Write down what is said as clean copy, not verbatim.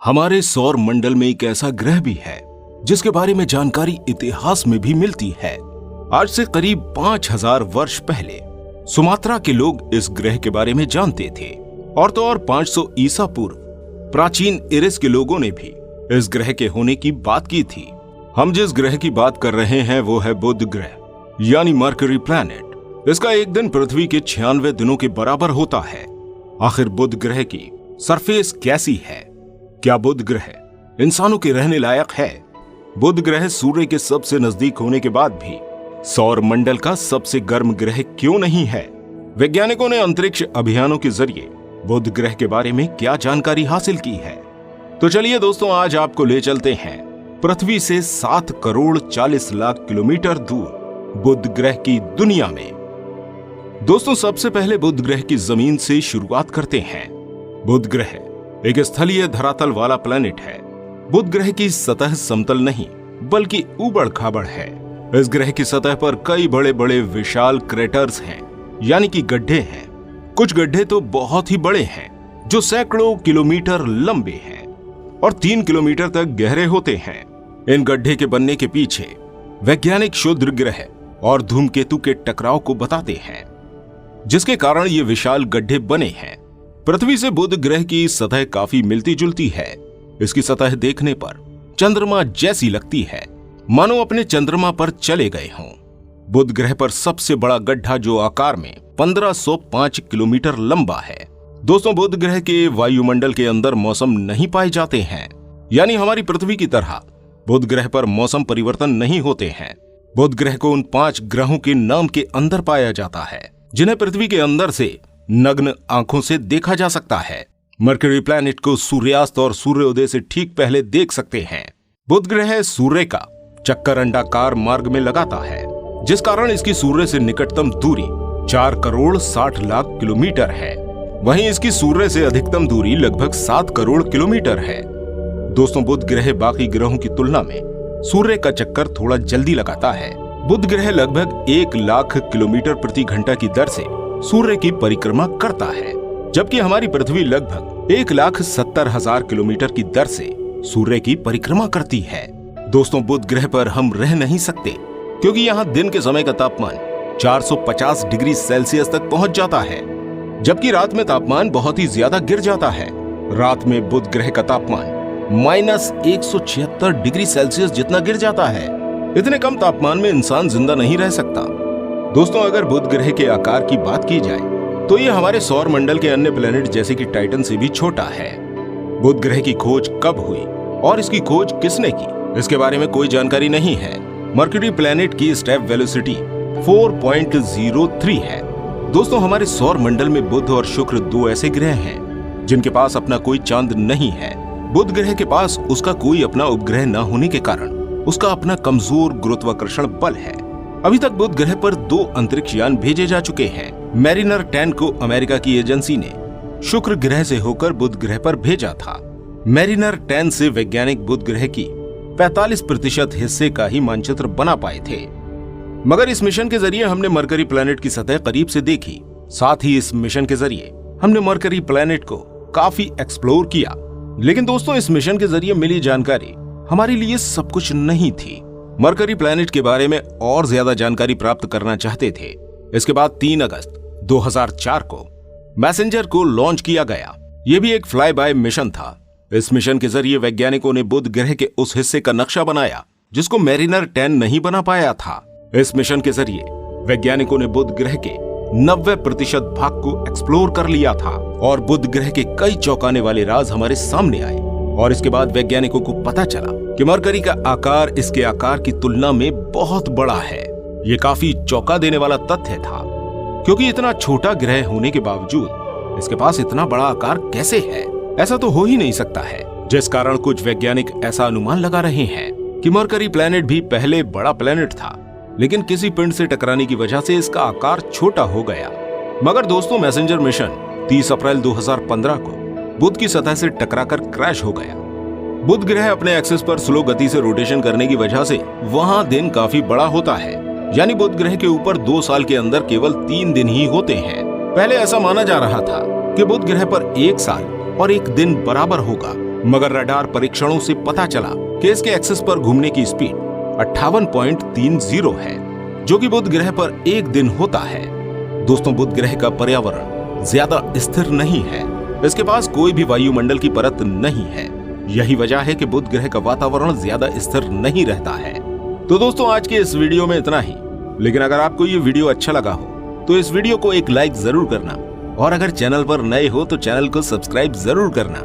हमारे सौर मंडल में एक ऐसा ग्रह भी है जिसके बारे में जानकारी इतिहास में भी मिलती है। आज से करीब 5000 वर्ष पहले सुमात्रा के लोग इस ग्रह के बारे में जानते थे और तो और 500 ईसा पूर्व प्राचीन इरिस के लोगों ने भी इस ग्रह के होने की बात की थी। हम जिस ग्रह की बात कर रहे हैं वो है बुध ग्रह यानी मरकरी प्लैनेट। इसका एक दिन पृथ्वी के 96 दिनों के बराबर होता है। आखिर बुध ग्रह की सरफेस कैसी है? क्या बुध ग्रह इंसानों के रहने लायक है? बुध ग्रह सूर्य के सबसे नजदीक होने के बाद भी सौर मंडल का सबसे गर्म ग्रह क्यों नहीं है? वैज्ञानिकों ने अंतरिक्ष अभियानों के जरिए बुध ग्रह के बारे में क्या जानकारी हासिल की है? तो चलिए दोस्तों, आज आपको ले चलते हैं पृथ्वी से 7 करोड़ 40 लाख किलोमीटर दूर बुध ग्रह की दुनिया में। दोस्तों, सबसे पहले बुध ग्रह की जमीन से शुरुआत करते हैं। बुध ग्रह एक स्थलीय धरातल वाला प्लैनेट है। बुध ग्रह की सतह समतल नहीं बल्कि ऊबड़ खाबड़ है। इस ग्रह की सतह पर कई बड़े बड़े विशाल क्रेटर्स हैं, यानी कि गड्ढे हैं। कुछ गड्ढे तो बहुत ही बड़े हैं जो सैकड़ों किलोमीटर लंबे हैं और 3 किलोमीटर तक गहरे होते हैं। इन गड्ढे के बनने के पीछे वैज्ञानिक क्षुद्र ग्रह और धूमकेतु के टकराव को बताते हैं, जिसके कारण ये विशाल गड्ढे बने हैं। पृथ्वी से बुध ग्रह की सतह काफी मिलती जुलती है। इसकी सतह देखने पर चंद्रमा जैसी लगती है, मानो अपने चंद्रमा पर चले गए हों। बुध ग्रह पर सबसे बड़ा गड्ढा जो आकार में 1505 किलोमीटर लंबा है। दोस्तों, बुध ग्रह के वायुमंडल के अंदर मौसम नहीं पाए जाते हैं, यानी हमारी पृथ्वी की तरह बुध ग्रह पर मौसम परिवर्तन नहीं होते हैं। बुध ग्रह को उन 5 ग्रहों के नाम के अंदर पाया जाता है जिन्हें पृथ्वी के अंदर से नग्न आंखों से देखा जा सकता है। मरकरी प्लैनेट को सूर्यास्त और सूर्योदय से ठीक पहले देख सकते हैं। बुध ग्रह सूर्य का चक्कर अंडाकार मार्ग में लगाता है, जिस कारण इसकी सूर्य से निकटतम दूरी 4 करोड़ 60 लाख किलोमीटर है। वहीं इसकी सूर्य से अधिकतम दूरी लगभग 7 करोड़ किलोमीटर है। दोस्तों, बुध ग्रह बाकी ग्रहों की तुलना में सूर्य का चक्कर थोड़ा जल्दी लगाता है। बुध ग्रह लगभग 1 लाख किलोमीटर प्रति घंटा की दर से सूर्य की परिक्रमा करता है, जबकि हमारी पृथ्वी लगभग 1,70,000 किलोमीटर की दर से सूर्य की परिक्रमा करती है। दोस्तों, बुध ग्रह पर हम रह नहीं सकते क्योंकि यहाँ दिन के समय का तापमान 450 डिग्री सेल्सियस तक पहुंच जाता है, जबकि रात में तापमान बहुत ही ज्यादा गिर जाता है। रात में बुध ग्रह का तापमान -176 डिग्री सेल्सियस जितना गिर जाता है। इतने कम तापमान में इंसान जिंदा नहीं रह सकता। दोस्तों, अगर बुध ग्रह के आकार की बात की जाए तो ये हमारे सौर मंडल के अन्य प्लैनेट जैसे कि टाइटन से भी छोटा है। बुध ग्रह की खोज कब हुई और इसकी खोज किसने की, इसके बारे में कोई जानकारी नहीं है। मरकरी प्लैनेट की स्टेप वेलोसिटी 4.03 है। दोस्तों, हमारे सौर मंडल में बुध और शुक्र 2 ऐसे ग्रह हैं जिनके पास अपना कोई चांद नहीं है। बुध ग्रह के पास उसका कोई अपना उपग्रह न होने के कारण उसका अपना कमजोर गुरुत्वाकर्षण बल है। अभी तक बुध ग्रह पर 2 अंतरिक्ष यान भेजे जा चुके हैं। मैरिनर 10 को अमेरिका की एजेंसी ने शुक्र ग्रह से होकर बुध ग्रह पर भेजा था। मैरिनर 10 से वैज्ञानिक बुध ग्रह की 45% हिस्से का ही मानचित्र बना पाए थे, मगर इस मिशन के जरिए हमने मरकरी प्लैनेट की सतह करीब से देखी। साथ ही इस मिशन के जरिए हमने मरकरी प्लैनेट को काफी एक्सप्लोर किया। लेकिन दोस्तों, इस मिशन के जरिए मिली जानकारी हमारे लिए सब कुछ नहीं थी। मरकरी प्लैनेट के बारे में और ज्यादा जानकारी प्राप्त करना चाहते थे। इसके बाद 3 अगस्त 2004 को मैसेंजर को लॉन्च किया गया। यह भी एक फ्लाई बाय मिशन था। इस मिशन के जरिए वैज्ञानिकों ने बुध ग्रह के उस हिस्से का नक्शा बनाया जिसको मैरिनर 10 नहीं बना पाया था। इस मिशन के जरिए वैज्ञानिकों ने बुध ग्रह के 90% भाग को एक्सप्लोर कर लिया था और बुध ग्रह के कई चौंकाने वाले राज हमारे सामने आए। और इसके बाद वैज्ञानिकों को पता चला कि मरकरी का आकार इसके आकार की तुलना में बहुत बड़ा है। ये काफी चौंका देने वाला तथ्य था, क्योंकि इतना छोटा ग्रह होने के बावजूद इसके पास इतना बड़ा आकार कैसे है? ऐसा तो हो ही नहीं सकता है। जिस कारण कुछ वैज्ञानिक ऐसा अनुमान लगा रहे हैं कि मरकरी प्लैनेट भी पहले बड़ा प्लैनेट था, लेकिन किसी पिंड से टकराने की वजह से इसका आकार छोटा हो गया। मगर दोस्तों, मैसेंजर मिशन 30 अप्रैल 2015 को बुध की सतह से टकराकर क्रैश हो गया। बुध ग्रह अपने एक्सिस पर स्लो गति से रोटेशन करने की वजह से वहां दिन काफी बड़ा होता है, यानी बुध ग्रह के ऊपर 2 साल के अंदर केवल 3 दिन ही होते हैं। पहले ऐसा माना जा रहा था कि बुध ग्रह पर 1 साल और 1 दिन बराबर होगा, मगर रडार परीक्षणों से पता चला कि इसके एक्सिस पर घूमने की स्पीड 58.30 है, जो कि बुध ग्रह पर एक दिन होता है। दोस्तों, बुध ग्रह का पर्यावरण ज्यादा स्थिर नहीं है, इसके पास कोई भी वायुमंडल की परत नहीं है। यही वजह है कि बुध ग्रह का वातावरण ज्यादा स्थिर नहीं रहता है। तो दोस्तों, आज के इस वीडियो में इतना ही। लेकिन अगर आपको ये वीडियो अच्छा लगा हो तो इस वीडियो को एक लाइक जरूर करना, और अगर चैनल पर नए हो तो चैनल को सब्सक्राइब जरूर करना।